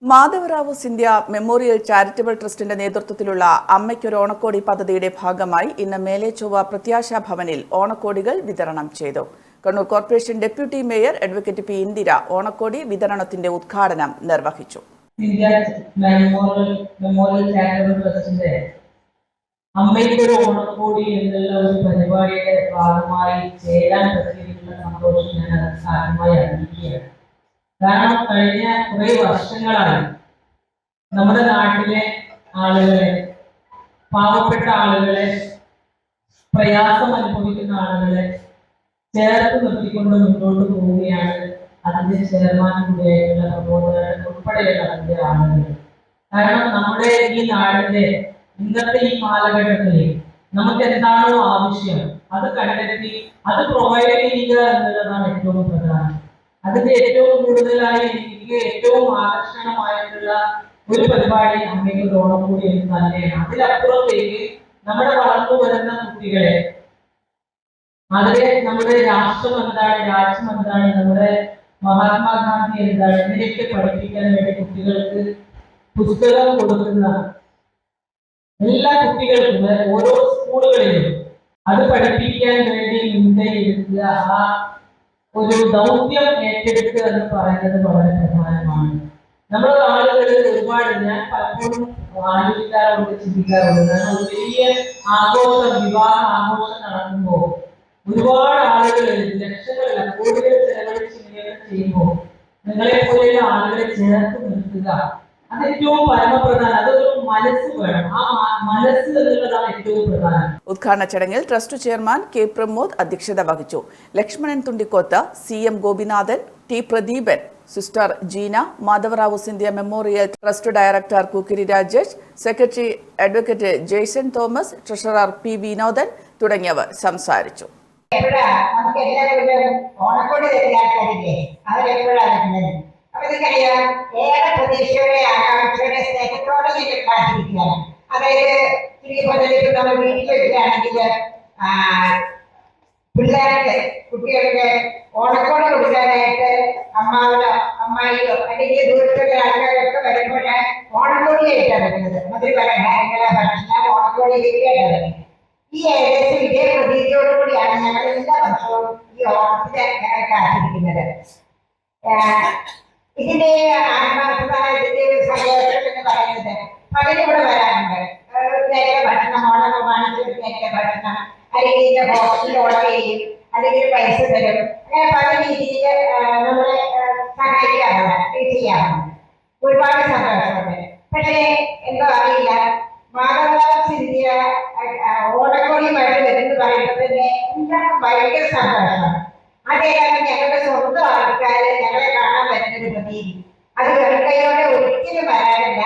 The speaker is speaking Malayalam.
മാധവറാവു സിന്ധ്യ മെമ്മോറിയൽ ചാരിറ്റബിൾ ട്രസ്റ്റിന്റെ നേതൃത്വത്തിലുള്ള അമ്മയ്ക്കൊരു ഓണക്കോടി പദ്ധതിയുടെ ഭാഗമായി ഇന്ന് മേലെ ചൊവ്വ പ്രത്യാശാ ഭവനിൽ ഓണക്കോടികൾ വിതരണം ചെയ്തു. Kannur corporation deputy mayor advocate P Indira ഓണക്കോടി വിതരണത്തിന്റെ ഉദ്ഘാടനം നിർവഹിച്ചു. അമ്മയ്ക്കൊരു ഓണക്കോടി എന്നുള്ള ഒരു പരിപാടിയുടെ ഭാഗമായി ചേരാൻ പറ്റിയിട്ടുള്ള സന്തോഷം ഞാൻ സാധ്യമായി അറിയിക്കുകയാണ്. കാരണം കഴിഞ്ഞ കുറെ വർഷങ്ങളായി നമ്മുടെ നാട്ടിലെ ആളുകളെ, പാവപ്പെട്ട ആളുകളെ, പ്രയാസം അനുഭവിക്കുന്ന ആളുകളെ ചേർത്ത് നിർത്തിക്കൊണ്ട് മുന്നോട്ട് പോവുകയാണ് അതിന്റെ ചെയർമാൻ കൂടിയായിട്ടുള്ള പ്രബോധകൻ ഉൾപ്പെടെയുള്ള അതിന്റെ ആളുകൾ. കാരണം നമ്മുടെ ഈ നാടിന്റെ ഇന്നത്തെ ഈ കാലഘട്ടത്തിൽ നമുക്ക് എന്താണോ ആവശ്യം അത് കണ്ടെത്തി അത് പ്രൊവൈഡ് ചെയ്യുക എന്നുള്ളതാണ് ഏറ്റവും പ്രധാനം. അതിന്റെ ഏറ്റവും കൂടുതലായി എനിക്ക് ഏറ്റവും ആകർഷണമായിട്ടുള്ള ഒരു പരിപാടി അമ്മയ്ക്കൊരു ഓണക്കോടി എന്ന് തന്നെയാണ്. അതിലപ്പുറത്തേക്ക് നമ്മുടെ വളർന്നു വരുന്ന കുട്ടികളെ, അതിലെ നമ്മുടെ രാഷ്ട്രം എന്താണ്, രാജ്യം എന്താണ്, നമ്മുടെ മഹാത്മാഗാന്ധി എന്താണ്, ഇതിനെയൊക്കെ പഠിപ്പിക്കാൻ വേണ്ടി കുട്ടികൾക്ക് പുസ്തകം കൊടുക്കുന്ന എല്ലാ കുട്ടികൾക്കും ഓരോ സ്കൂളുകളിലും അത് പഠിപ്പിക്കാൻ വേണ്ടി മുൻകൈ എടുക്കുക, ആ ഒരു ദൗത്യം ഏറ്റെടുക്കുക എന്ന് പറയുന്നത് വളരെ പ്രധാനമാണ്. നമ്മുടെ ആളുകൾ ഒരുപാട്, ഞാൻ പലപ്പോഴും ആലോചിക്കാറുണ്ട്, ചിന്തിക്കാറുണ്ട്. കാരണം ഒരു വലിയ ആഘോഷം, വിവാഹ ആഘോഷം നടക്കുമ്പോൾ ഒരുപാട് ആളുകൾ ലക്ഷങ്ങളല്ല കോടികൾ ചെലവഴിച്ച് ഇങ്ങനെയൊക്കെ ചെയ്യുമ്പോൾ നിങ്ങളെ പോലെയുള്ള ആളുകളെ ചേർത്ത് നിർത്തുക, അത് ഏറ്റവും പരമപ്രധാനം. അതൊരു മനസ്സ് വേണം, ആ മനസ്സ് എന്നുള്ളതാണ് ഏറ്റവും പ്രധാനം. ഉദ്ഘാടന ചടങ്ങിൽ ട്രസ്റ്റ് ചെയർമാൻ കെ പ്രമോദ് അധ്യക്ഷത വഹിച്ചു. Lakshmanan Thundikkoth, CM Gopinathan, T Pradeepan, sister Jeena, Madhavrao Scindia memorial trust director Kukkiri Rajesh, secretary advocate Jason Thomas, treasurer P Vinodan തുടങ്ങിയവർ സംസാരിച്ചു. ഏറെ പ്രതീക്ഷയോടെ ആകാംക്ഷയുടെ സ്നേഹത്തോടെ നിങ്ങൾ കാത്തിരിക്കുകയാണ്. അതായത് നമ്മൾ വീട്ടിലെടുക്കുകയാണെങ്കിൽ പിള്ളേർക്ക്, കുട്ടികൾക്ക് ഓണക്കോടി കൊടുക്കാനായിട്ട് അമ്മാവനോ അമ്മായിയോ അല്ലെങ്കിൽ ദൂരത്തുള്ള ആൾക്കാരൊക്കെ വരുമ്പോൾ ഓണക്കോടിയായിട്ടാണ് വരുന്നത്. മധുര ഭക്ഷണം ഓണക്കോടിയിലേക്കാണ് വരുന്നത്. ഈ ഏകദേശം ഇതേ പ്രതീതിയോടുകൂടിയാണ് ഞങ്ങൾ എല്ലാ വർഷവും ഈ ഓണത്തിന് കാത്തിരിക്കുന്നത്. ഇതിന്റെ ആത്മാർത്ഥത, ഇതിന്റെ സന്തോഷം എന്ന് പറയുന്നത് പലരിവിടെ വരാറുണ്ട്. നേരത്തെ ഭക്ഷണം, ഓണം വാങ്ങിച്ചു നേരത്തെ ഭക്ഷണം, അല്ലെങ്കിൽ ഇതിന്റെ ഹോസ്റ്റലിൽ ഓർഡർ ചെയ്യും, അല്ലെങ്കിൽ പൈസ തരും, അങ്ങനെ പല രീതിയിൽ നമ്മളെ സഹായിക്കാറുണ്ട്, ട്രീറ്റ് ചെയ്യാറുണ്ട്. ഒരുപാട് സന്തോഷമുണ്ട്. പക്ഷേ എന്തോ അറിയില്ല, മാധവറാവു സിന്ധ്യ ഓണക്കോടിയുമായിട്ട് വരുന്നത് പറയുന്നത് തന്നെ എന്താണ് ഭയങ്കര സന്തോഷമാണ്. അതേകാലം ഞങ്ങളുടെ സ്വന്തം ആൾക്കാര് ഞങ്ങളെ കാണാൻ വരുന്നൊരു പ്രതീതി, അത് വെറുക്കയോടെ ഒരിക്കലും വരാനില്ല.